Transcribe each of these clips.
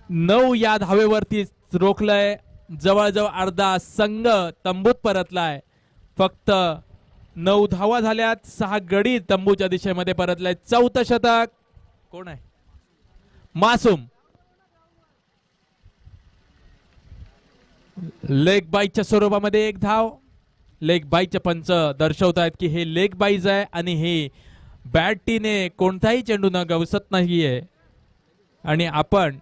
9 या धावेवरती रोखलंय. जवळजवळ अर्धा संघ तंबूत परतलाय. फक्त 9 धावा झाल्यात. 6 गडी तंबूच्या दिशेमध्ये परतलाय. चौथं शतक कोण आहे? मासूम. लेग बाईच्या स्वरूपामध्ये एक धाव. लेग बाईचे पंच दर्शवत आहेत की हे लेग बाईज आहे आणि हे बॅटीने कोणताही चेंडू न गवसत नाहीये आणि आपण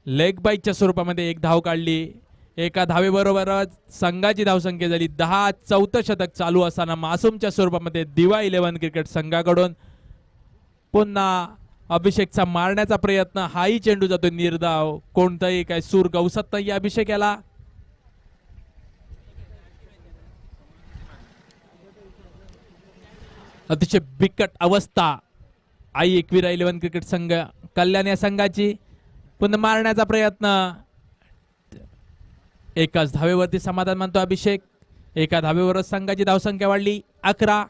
लेग बाईच्या स्वरूपामध्ये एक धाव काढली. एका धावेबरोबरच संघाची धावसंख्या झाली 10. चौथं शतक चालू असताना मासूमच्या स्वरूपामध्ये दिवा 11 क्रिकेट संघाकडून पुन्हा अभिषेकचा मारण्याचा प्रयत्न. हाही चेंडू जातोय निर्धाव. कोणताही काय सूर गवसत नाही अभिषेक याला. अतिशय बिकट अवस्था आई एकविरा 11 क्रिकेट संघ कल्याण या संघाची. पुन्हा मारण्याचा प्रयत्न. एकाच धावेवरती समाधान मानतो अभिषेक. एका धावेवरच संघाची धावसंख्या वाढली 11.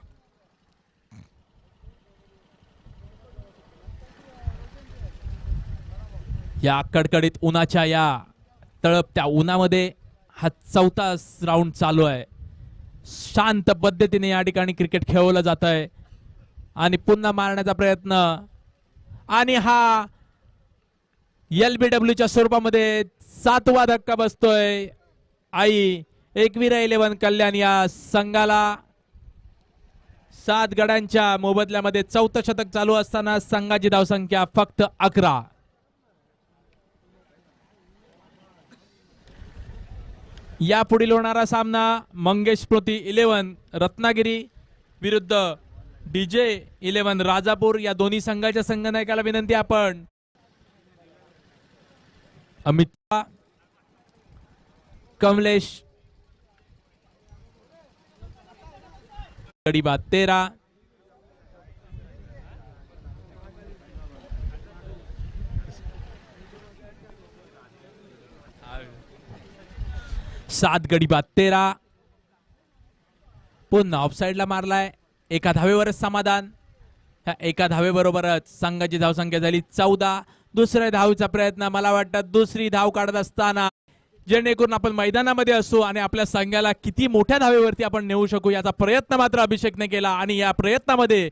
या कडकडीत उन्हाच्या या तळपत्या उन्हामध्ये हा चौथा राऊंड चालू आहे. शांत पद्धतीने या ठिकाणी क्रिकेट खेळवलं जात आहे आणि पुन्हा मारण्याचा प्रयत्न आणि हा LBWच्या स्वरूपामध्ये 7वा धक्का बसतोय आई एकविरा 11 कल्याण या संघाला. 7 गड्यांच्या मोबदल्यामध्ये चौथं शतक चालू असताना संघाची धावसंख्या फक्त 11. या पुढील होणारा सामना मंगेश स्मृती 11 रत्नागिरी विरुद्ध DJ 11 राजापूर. या दोन्ही संघाच्या संघनायकाला विनंती आपण अमित कमलेश. गडी बाद 13. सात गडी बाद 13. पुन्हा ऑफसाईडला मारलाय. एका धावेवरच समाधान. ह्या एका धावेबरोबरच संघाची धावसंख्या झाली 14. दुसऱ्या धावचा प्रयत्न. मला वाटतं दुसरी धाव काढत असताना जेणेकरून आपण मैदानामध्ये असू आणि आपल्या संघाला किती मोठ्या धावेवरती आपण नेऊ शकू याचा प्रयत्न मात्र अभिषेकने केला आणि या प्रयत्नामध्ये